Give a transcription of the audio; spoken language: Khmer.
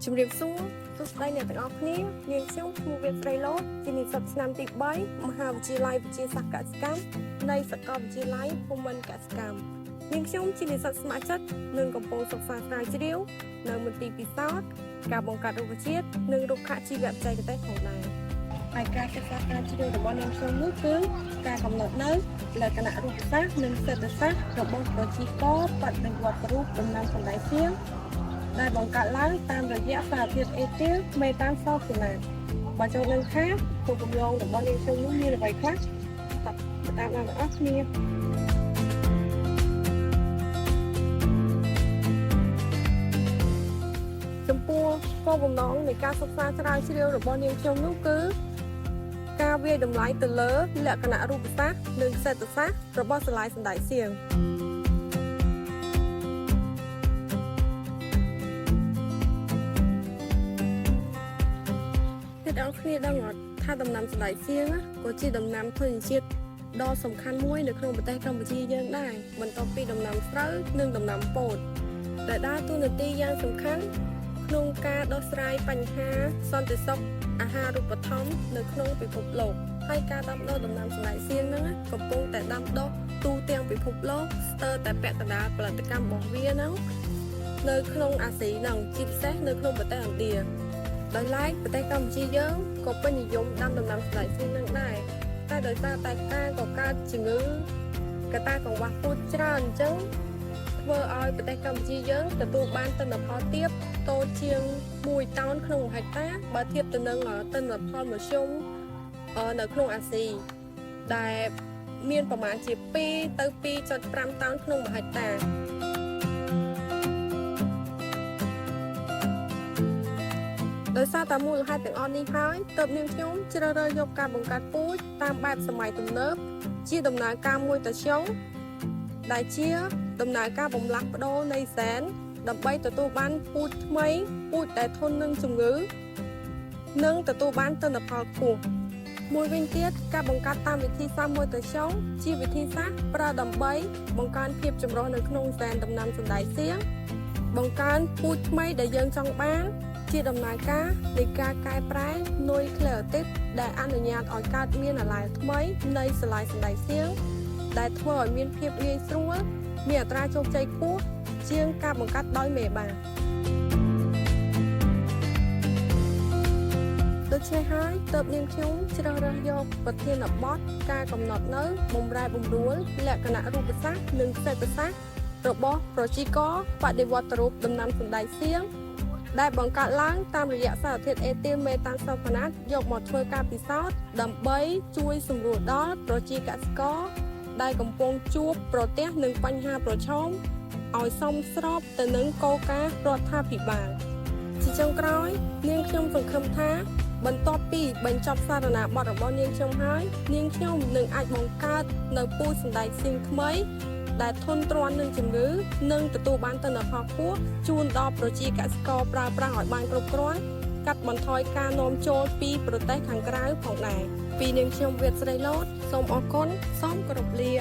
ជំរាបសួរសួស្តីអ្នកទាំងអស់គ្នានាងខ្ញុំឈ្មោះវៀតស្រីឡូតជានិស្សិតឆ្នាំទី3មហាវិទ្យាល័យវិទ្យាសាស្ត្រកសិកម្មនៃសាកលវិទ្យាល័យភូមិន្ទកសិកម្មនាងខ្ញុំជានិស្សិតស្ម័គ្រចិត្តនិងកំពុងសិក្សាស្រាវជ្រាវនៅមន្ទីរពិសោធន៍ការបង្កើតរុក្ខជាតិនិងរុក្ខជីវបច្ចេកទេសផងដែរហើយការសិក្សាស្រាវជ្រាវរបស់នាងខ្ញុំនោះគឺការកំណត់នៅលក្ខណៈរូបសាស្ត្រនិងសេដ្ឋសាស្ត្ររបស់ប្រជាករបដិវត្តរូបដំណាំសណ្តែកសៀងដែលបង្កើតឡើងតាមរយៈសារធាតុអេទីលមេតានសល់ហ្វូណាតបើចូលនឹងថាគោលបំណងរបស់នាងខ្ញុំនោះមានអ្វីខ្លះតាមអ្នកទាំងអស់គ្នាចំពោះគោលបំណងនៃការសិក្សាស្រាវជ្រាវរបស់នាងខ្ញុំនោះគឺការវាយតម្លៃទៅលើលក្ខណៈរូបសាស្ត្រនិងសេដ្ឋសាស្ត្ររបស់សាឡាយសណ្តែកសៀងអ្នកគ្នាដឹងថាដំណាំសណ្តែកសៀងក៏ជាដំណាំធញ្ញជាតិដ៏សំខាន់មួយនៅក្នុងប្រទេសកម្ពុជាយើងដែរបន្ទាប់ពីដំណាំស្រូវនិងដំណាំពោតដែលដើរតួនាទីយ៉ាងសំខាន់ក្នុងការដោះស្រាយបញ្ហាសន្តិសុខអាហារូបត្ថម្ភនៅក្នុងពិភពលោកហើយការដាំដុះដំណាំសណ្តែកសៀងហ្នឹងកំពុងតែដាំដុះទូទាំងពិភពលោកស្ទើរតែពាក់កណ្ដាលផលិតកម្មរបស់វាហ្នឹងនៅក្នុងអាស៊ីហ្នឹងជាពិសេសនៅក្នុងប្រទេសឥណ្ឌាដោយឡែកប្រទេសកម្ពុជាយើងក៏ពេញនិយមដាំដំណាំសណ្តែកសៀងនឹងដែរតែដោយសារតែការកកើតជំងឺកត្តាកង្វះពូជច្រើនអញ្ចឹងធ្វើឲ្យប្រទេសកម្ពុជាយើងទទួលបានទិន្នផលទាបតូចជាង1តោនក្នុង1ហិកតាបើធៀបទៅនឹងទិន្នផលមធ្យមនៅក្នុងអាស៊ីដែលមានប្រមាណជា2ទៅ 2.5 តោនក្នុង1ហិកតាដោយសារតែមូលហេតុទាំងអស់នេះហើយទើបនាងខ្ញុំជ្រើសរើសយកការបង្កើតពូជតាមបែបសម័យទំនើបជាដំណើរការមួយទៅចុងដែលជាដំណើរការបំលាស់ប្ដូរនៃហ្សែនដើម្បីទទួលបានពូជថ្មីពូជដែលធន់នឹងជំងឺនិងទទួលបានទិន្នផលខ្ពស់មួយវិញទៀតការបង្កើតតាមវិធីសាស្ត្រមួយទៅចុងជាវិធីសាស្ត្រប្រើដើម្បីបង្កើនភាពចម្រុះនៅក្នុងហ្សែនដំណាំសណ្តែកសៀងបង្កើនពូជថ្មីដែលយើងចង់បានជាដំណើរការនៃការកែប្រែនុយក្លេអូទីតដែលអនុញ្ញាតឲ្យកើតមានអាឡែថ្មីនៃសាឡាយសណ្តែកសៀងដែលធ្វើឲ្យមានភាពងាយស្រួលមានអត្រាជោគជ័យខ្ពស់ជាងការបង្កាត់ដោយមេបាដូច្នេះហើយទើបនាងខ្ញុំជ្រើសរើសយកប្រធានបទការកំណត់នៅបម្រែបម្រួលលក្ខណៈរូបសាស្ត្រនិងសេដ្ឋសាស្ត្ររបស់ប្រជាករបដិវត្តរូបដំណាំសណ្តែកសៀងដែលបង្កើតឡើងតាមរយៈសារធាតុអេទីលមេតានសល់ហ្វូណាតយកមកធ្វើការពិសោធន៍ដើម្បីជួយសម្រួលដល់ប្រជាកសិករដែលកំពុងជួបប្រទះនឹងបញ្ហាប្រឈមឲ្យសមស្របទៅនឹងគោលការណ៍រដ្ឋាភិបាលជាចុងក្រោយនាងខ្ញុំសង្ឃឹមថាបន្ទាប់ពីបញ្ចប់សារណាបទរបស់នាងខ្ញុំហើយនាងខ្ញុំនឹងអាចបង្កើតនៅពូជសណ្តែកសៀងថ្មីដែលធន់ទ្រាំនឹងជំងឺនិងទទួលបានទិន្នផលខ្ពស់ជូនដល់ប្រជាកសិករប្រើប្រាស់ឲ្យបានគ្រប់គ្រាន់កាត់បន្ថយការនាំចូលពីប្រទេសខាងក្រៅផងដែរពីនាងខ្ញុំវៀតស្រីឡូតសូមអរគុណសូមគោរពលា